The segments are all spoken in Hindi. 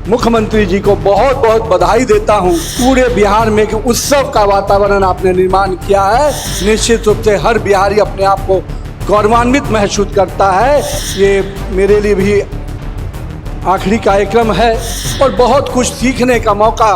मुख्यमंत्री जी को बहुत बहुत बधाई देता हूं। पूरे बिहार में एक उत्सव का वातावरण आपने निर्माण किया है। निश्चित रूप से हर बिहारी अपने आप को गौरवान्वित महसूस करता है। ये मेरे लिए भी आखिरी कार्यक्रम है और बहुत कुछ सीखने का मौका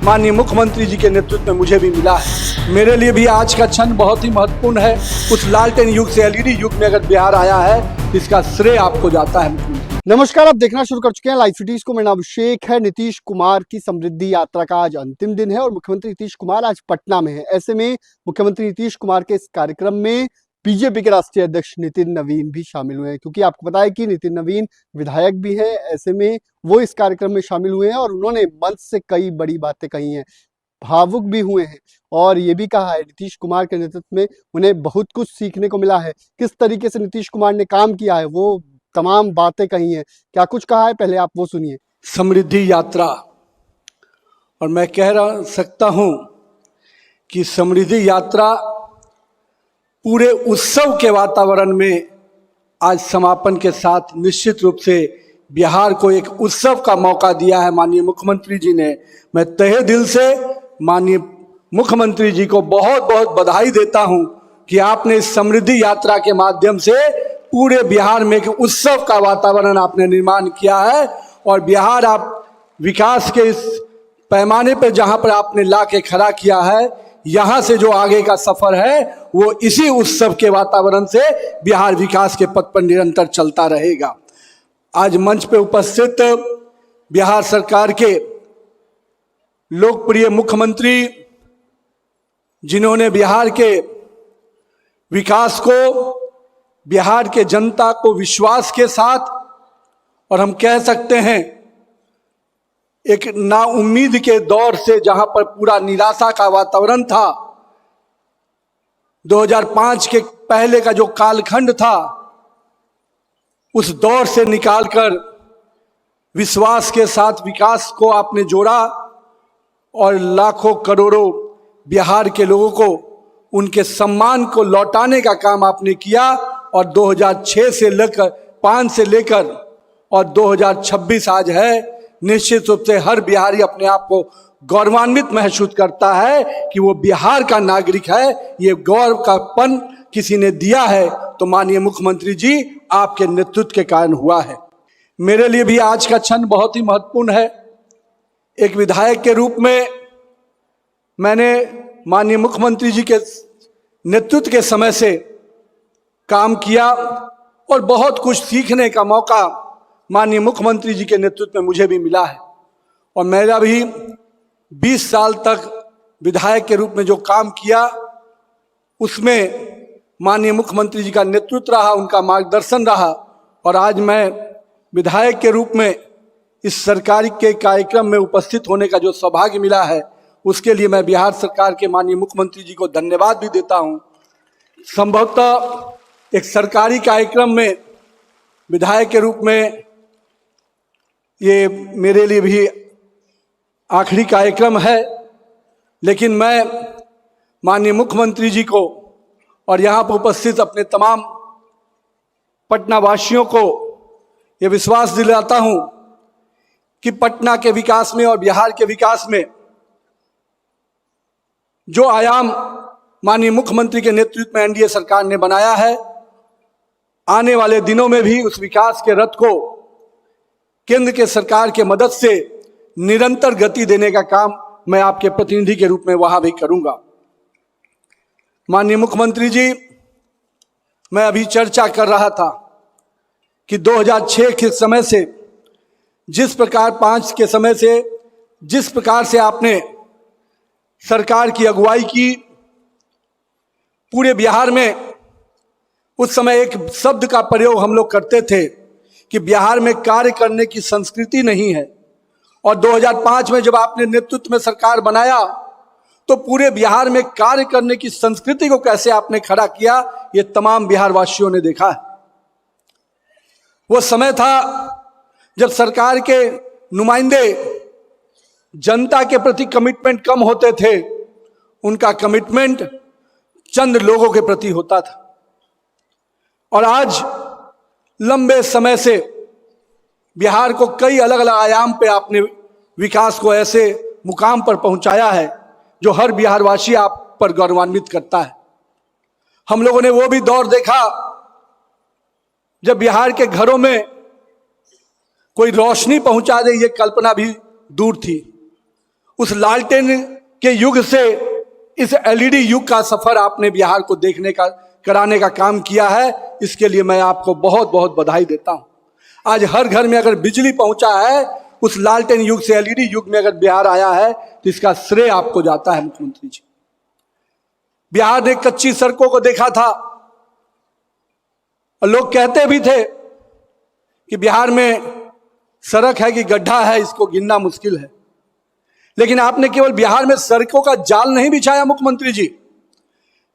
माननीय मुख्यमंत्री जी के नेतृत्व में मुझे भी मिला है। मेरे लिए भी आज का क्षण बहुत ही महत्वपूर्ण है। उस लालटेन युग से एलईडी युग में अगर बिहार आया है, इसका श्रेय आपको जाता है। नमस्कार, आप देखना शुरू कर चुके हैं लाइव सिटीज को। मेरा नाम अभिषेक है। नीतीश कुमार की समृद्धि यात्रा का आज अंतिम दिन है और मुख्यमंत्री नीतीश कुमार आज पटना में है। ऐसे में मुख्यमंत्री नीतीश कुमार के इस कार्यक्रम में बीजेपी के राष्ट्रीय अध्यक्ष नितिन नवीन भी शामिल हुए हैं, क्योंकि आपको पता है कि नितिन नवीन विधायक भी हैं। ऐसे में वो इस कार्यक्रम में शामिल हुए हैं और उन्होंने मंच से कई बड़ी बातें कही हैं, भावुक भी हुए हैं और ये भी कहा है नीतीश कुमार के नेतृत्व में उन्हें बहुत कुछ सीखने को मिला है। किस तरीके से नीतीश कुमार ने काम किया है, वो तमाम बातें कही हैं। क्या कुछ कहा है, पहले आप वो सुनिए। समृद्धि यात्रा, और मैं कह सकता हूं कि समृद्धि यात्रा पूरे उत्सव के वातावरण में आज समापन के साथ निश्चित रूप से बिहार को एक उत्सव का मौका दिया है माननीय मुख्यमंत्री जी ने। मैं तहे दिल से माननीय मुख्यमंत्री जी को बहुत बहुत बधाई देता हूं कि आपने इस समृद्धि यात्रा के माध्यम से पूरे बिहार में एक उत्सव का वातावरण आपने निर्माण किया है और बिहार आप विकास के इस पैमाने पर जहां पर आपने ला के खड़ा किया है, यहां से जो आगे का सफर है वो इसी उत्सव के वातावरण से बिहार विकास के पथ पर निरंतर चलता रहेगा। आज मंच पे उपस्थित बिहार सरकार के लोकप्रिय मुख्यमंत्री, जिन्होंने बिहार के विकास को, बिहार के जनता को विश्वास के साथ, और हम कह सकते हैं एक नाउम्मीद के दौर से जहां पर पूरा निराशा का वातावरण था, 2005 के पहले का जो कालखंड था, उस दौर से निकालकर विश्वास के साथ विकास को आपने जोड़ा और लाखों करोड़ों बिहार के लोगों को उनके सम्मान को लौटाने का काम आपने किया। और 2006 से लेकर 5 से लेकर और 2026 आज है। निश्चित रूप से हर बिहारी अपने आप को गौरवान्वित महसूस करता है कि वो बिहार का नागरिक है। ये गौरव का पन किसी ने दिया है तो माननीय मुख्यमंत्री जी आपके नेतृत्व के कारण हुआ है। मेरे लिए भी आज का क्षण बहुत ही महत्वपूर्ण है। एक विधायक के रूप में मैंने माननीय मुख्यमंत्री जी के नेतृत्व के समय से काम किया और बहुत कुछ सीखने का मौका माननीय मुख्यमंत्री जी के नेतृत्व में मुझे भी मिला है। और मेरा भी 20 साल तक विधायक के रूप में जो काम किया, उसमें माननीय मुख्यमंत्री जी का नेतृत्व रहा, उनका मार्गदर्शन रहा। और आज मैं विधायक के रूप में इस सरकारी के कार्यक्रम में उपस्थित होने का जो सौभाग्य मिला है, उसके लिए मैं बिहार सरकार के माननीय मुख्यमंत्री जी को धन्यवाद भी देता हूं। संभवतः एक सरकारी कार्यक्रम में विधायक के रूप में ये मेरे लिए भी आखिरी कार्यक्रम है, लेकिन मैं माननीय मुख्यमंत्री जी को और यहाँ पर उपस्थित अपने तमाम पटना वासियों को ये विश्वास दिलाता हूँ कि पटना के विकास में और बिहार के विकास में जो आयाम माननीय मुख्यमंत्री के नेतृत्व में एनडीए सरकार ने बनाया है, आने वाले दिनों में भी उस विकास के रथ को केंद्र के सरकार के मदद से निरंतर गति देने का काम मैं आपके प्रतिनिधि के रूप में वहां भी करूंगा। माननीय मुख्यमंत्री जी, मैं अभी चर्चा कर रहा था कि 2006 के समय से जिस प्रकार 5 के समय से जिस प्रकार से आपने सरकार की अगुवाई की, पूरे बिहार में उस समय एक शब्द का प्रयोग हम लोग करते थे कि बिहार में कार्य करने की संस्कृति नहीं है। और 2005 में जब आपने नेतृत्व में सरकार बनाया तो पूरे बिहार में कार्य करने की संस्कृति को कैसे आपने खड़ा किया, ये तमाम बिहार वासियों ने देखा है। वो समय था जब सरकार के नुमाइंदे जनता के प्रति कमिटमेंट कम होते थे, उनका कमिटमेंट चंद लोगों के प्रति होता था। और आज लंबे समय से बिहार को कई अलग अलग आयाम पे आपने विकास को ऐसे मुकाम पर पहुंचाया है जो हर बिहारवासी आप पर गौरवान्वित करता है। हम लोगों ने वो भी दौर देखा जब बिहार के घरों में कोई रोशनी पहुंचा दे, ये कल्पना भी दूर थी। उस लालटेन के युग से इस एलईडी युग का सफर आपने बिहार को देखने का, कराने का काम किया है। इसके लिए मैं आपको बहुत बहुत बधाई देता हूं। आज हर घर में अगर बिजली पहुंचा है, उस लालटेन युग से एलईडी युग में अगर बिहार आया है, तो इसका श्रेय आपको जाता है मुख्यमंत्री जी। बिहार ने कच्ची सड़कों को देखा था और लोग कहते भी थे कि बिहार में सड़क है कि गड्ढा है, इसको गिनना मुश्किल है। लेकिन आपने केवल बिहार में सड़कों का जाल नहीं बिछाया मुख्यमंत्री जी,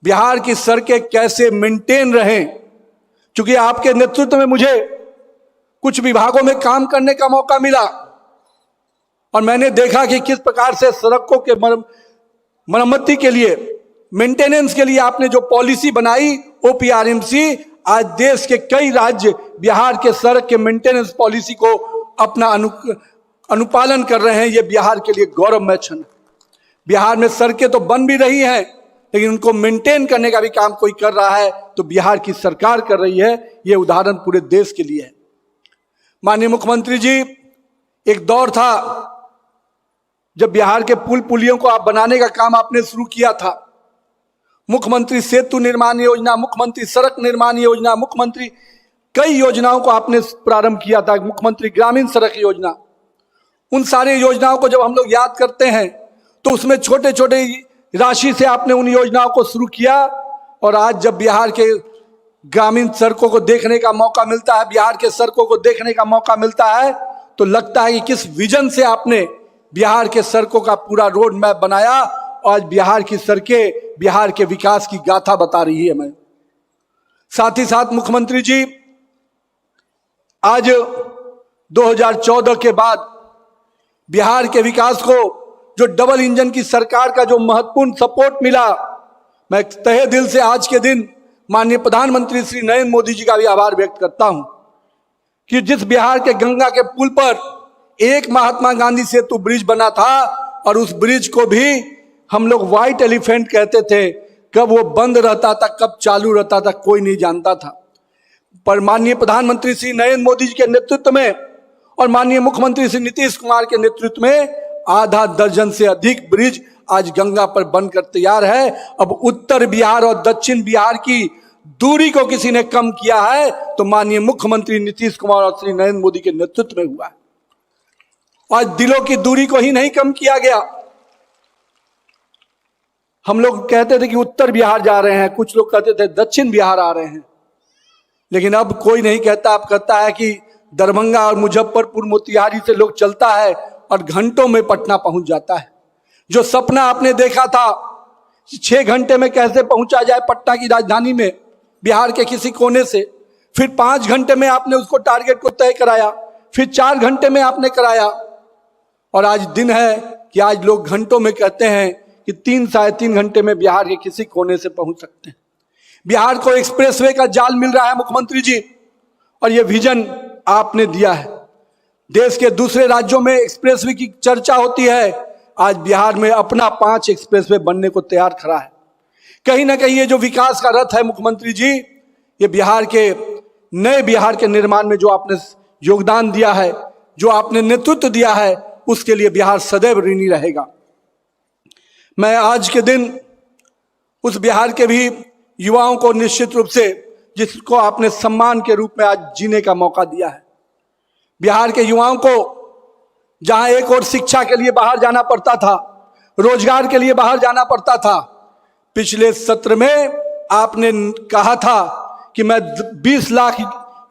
बिहार की सड़कें कैसे मेंटेन रहें। क्योंकि आपके नेतृत्व में मुझे कुछ विभागों में काम करने का मौका मिला और मैंने देखा कि किस प्रकार से सड़कों के मरम्मती के लिए, मेंटेनेंस के लिए आपने जो पॉलिसी बनाई ओपीआरएमसी, आज देश के कई राज्य बिहार के सड़क के मेंटेनेंस पॉलिसी को अपना अनुपालन कर रहे हैं। यह बिहार के लिए गौरवमय क्षण है। बिहार में सड़कें तो बन भी रही हैं, लेकिन उनको मेंटेन करने का भी काम कोई कर रहा है तो बिहार की सरकार कर रही है। यह उदाहरण पूरे देश के लिए है। माननीय मुख्यमंत्री जी, एक दौर था जब बिहार के पुल पुलियों को आप बनाने का काम आपने शुरू किया था। मुख्यमंत्री सेतु निर्माण योजना, मुख्यमंत्री सड़क निर्माण योजना, मुख्यमंत्री कई योजनाओं को आपने प्रारंभ किया था, मुख्यमंत्री ग्रामीण सड़क योजना। उन सारी योजनाओं को जब हम लोग याद करते हैं तो उसमें छोटे छोटे राशि से आपने उन योजनाओं को शुरू किया और आज जब बिहार के ग्रामीण सड़कों को देखने का मौका मिलता है, बिहार के सड़कों को देखने का मौका मिलता है, तो लगता है कि किस विजन से आपने बिहार के सड़कों का पूरा रोड मैप बनाया। आज बिहार की सड़कें बिहार के विकास की गाथा बता रही है। मैं साथ ही साथ मुख्यमंत्री जी, आज 2014 के बाद बिहार के विकास को जो डबल इंजन की सरकार का जो महत्वपूर्ण सपोर्ट मिला, मैं तहे दिल से आज के दिन माननीय प्रधानमंत्री श्री नरेंद्र मोदी जी का भी आभार व्यक्त करता हूं कि जिस बिहार के गंगा के पुल पर एक महात्मा गांधी सेतु ब्रिज बना था और उस ब्रिज को भी हम लोग व्हाइट एलिफेंट कहते थे, कब वो बंद रहता था कब चालू रहता था कोई नहीं जानता था। पर माननीय प्रधानमंत्री श्री नरेंद्र मोदी जी के नेतृत्व में और माननीय मुख्यमंत्री श्री नीतीश कुमार के नेतृत्व में आधा दर्जन से अधिक ब्रिज आज गंगा पर बनकर तैयार है। अब उत्तर बिहार और दक्षिण बिहार की दूरी को किसी ने कम किया है तो माननीय मुख्यमंत्री नीतीश कुमार और श्री नरेंद्र मोदी के नेतृत्व में हुआ है। आज दिलों की दूरी को ही नहीं कम किया गया। हम लोग कहते थे कि उत्तर बिहार जा रहे हैं, कुछ लोग कहते थे दक्षिण बिहार आ रहे हैं, लेकिन अब कोई नहीं कहता। अब कहता है कि दरभंगा और मुजफ्फरपुर मोतिहारी से लोग चलता है और घंटों में पटना पहुंच जाता है। जो सपना आपने देखा था 6 घंटे में कैसे पहुंचा जाए पटना की राजधानी में बिहार के किसी कोने से, फिर 5 घंटे में आपने उसको टारगेट को तय कराया, फिर 4 घंटे में आपने कराया और आज दिन है कि आज लोग घंटों में कहते हैं कि 3-3.5 घंटे में बिहार के किसी कोने से पहुंच सकते हैं। बिहार को एक्सप्रेसवे का जाल मिल रहा है मुख्यमंत्री जी, और यह विजन आपने दिया है। देश के दूसरे राज्यों में एक्सप्रेसवे की चर्चा होती है, आज बिहार में अपना 5 एक्सप्रेसवे बनने को तैयार खड़ा है। कहीं ना कहीं ये जो विकास का रथ है मुख्यमंत्री जी, ये बिहार के नए बिहार के निर्माण में जो आपने योगदान दिया है, जो आपने नेतृत्व दिया है, उसके लिए बिहार सदैव ऋणी रहेगा। मैं आज के दिन उस बिहार के भी युवाओं को निश्चित रूप से, जिसको आपने सम्मान के रूप में आज जीने का मौका दिया है, बिहार के युवाओं को जहां एक और शिक्षा के लिए बाहर जाना पड़ता था, रोजगार के लिए बाहर जाना पड़ता था, पिछले सत्र में आपने कहा था कि मैं 20 लाख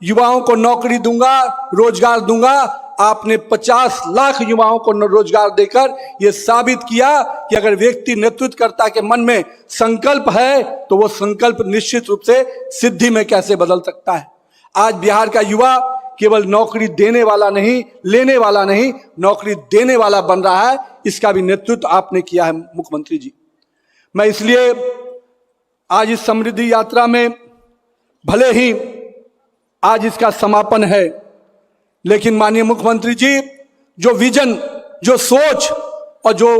युवाओं को नौकरी दूंगा, रोजगार दूंगा। आपने 50 लाख युवाओं को रोजगार देकर यह साबित किया कि अगर व्यक्ति नेतृत्वकर्ता के मन में संकल्प है तो वो संकल्प निश्चित रूप से सिद्धि में कैसे बदल सकता है। आज बिहार का युवा केवल नौकरी देने वाला नहीं, लेने वाला नहीं, नौकरी देने वाला बन रहा है। इसका भी नेतृत्व आपने किया है मुख्यमंत्री जी। मैं इसलिए आज इस समृद्धि यात्रा में, भले ही आज इसका समापन है, लेकिन माननीय मुख्यमंत्री जी, जो विजन, जो सोच और जो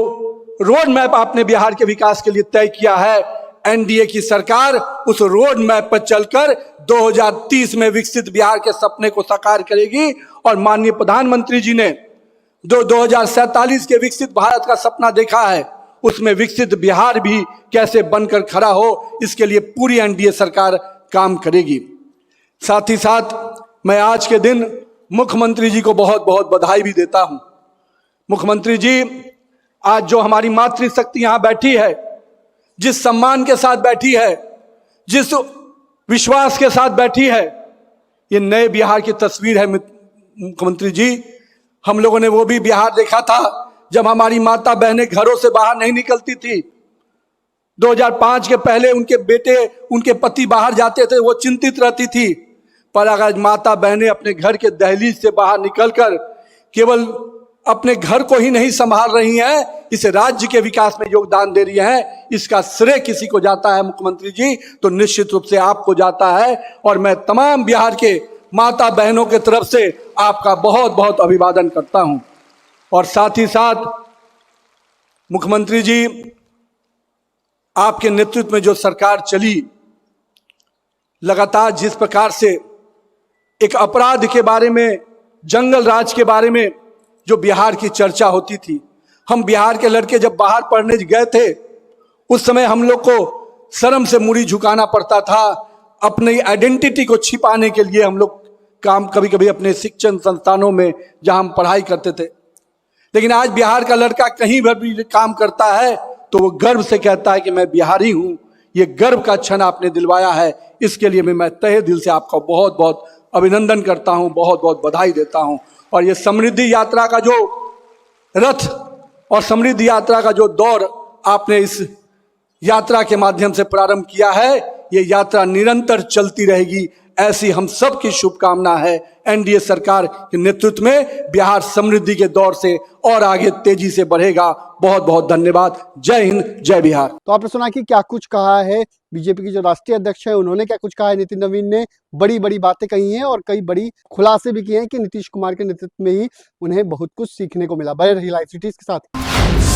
रोड मैप आपने बिहार के विकास के लिए तय किया है, एनडीए की सरकार उस रोड मैप पर चलकर 2030 में विकसित बिहार के सपने को साकार करेगी। और माननीय प्रधानमंत्री जी ने 2047 के विकसित भारत का सपना देखा है, उसमें विकसित बिहार भी कैसे बनकर खड़ा हो, इसके लिए पूरी एनडीए सरकार काम करेगी। साथ ही साथ मैं आज के दिन मुख्यमंत्री जी को बहुत बहुत बधाई भी देता हूं। मुख्यमंत्री जी, आज जो हमारी मातृशक्ति यहां बैठी है, जिस सम्मान के साथ बैठी है, जिस विश्वास के साथ बैठी है, ये नए बिहार की तस्वीर है। मुख्यमंत्री जी, हम लोगों ने वो भी बिहार देखा था जब हमारी माता बहनें घरों से बाहर नहीं निकलती थी। 2005 के पहले उनके बेटे, उनके पति बाहर जाते थे, वो चिंतित रहती थी। पर अगर माता बहनें अपने घर के दहलीज से बाहर निकलकर केवल अपने घर को ही नहीं संभाल रही हैं, इस राज्य के विकास में योगदान दे रही हैं, इसका श्रेय किसी को जाता है मुख्यमंत्री जी, तो निश्चित रूप से आपको जाता है। और मैं तमाम बिहार के माता बहनों के तरफ से आपका बहुत बहुत अभिवादन करता हूं। और साथ ही साथ मुख्यमंत्री जी, आपके नेतृत्व में जो सरकार चली, लगातार जिस प्रकार से एक अपराध के बारे में, जंगल राज के बारे में जो बिहार की चर्चा होती थी, हम बिहार के लड़के जब बाहर पढ़ने गए थे, उस समय हम लोग को शर्म से मुड़ी झुकाना पड़ता था। अपनी आइडेंटिटी को छिपाने के लिए हम लोग काम कभी कभी अपने शिक्षण संस्थानों में जहां हम पढ़ाई करते थे, लेकिन आज बिहार का लड़का कहीं भी काम करता है तो वो गर्व से कहता है कि मैं बिहारी हूं। ये गर्व का क्षण आपने दिलवाया है, इसके लिए मैं तहे दिल से आपका बहुत बहुत अभिनंदन करता हूं, बहुत बहुत बधाई देता हूं। और ये समृद्धि यात्रा का जो रथ और समृद्धि यात्रा का जो दौर आपने इस यात्रा के माध्यम से प्रारंभ किया है, ये यात्रा निरंतर चलती रहेगी, ऐसी हम सब की शुभकामना है। एनडीए सरकार के नेतृत्व में बिहार समृद्धि के दौर से और आगे तेजी से बढ़ेगा। बहुत बहुत धन्यवाद। जय हिंद, जय बिहार। तो आपने सुना कि क्या कुछ कहा है बीजेपी के जो राष्ट्रीय अध्यक्ष है, उन्होंने क्या कुछ कहा है। नितिन नवीन ने बड़ी बड़ी बातें कही हैं और कई बड़ी खुलासे भी किए हैं कि नीतीश कुमार के नेतृत्व में ही उन्हें बहुत कुछ सीखने को मिला। बने रहिए लाइव सिटीज के साथ।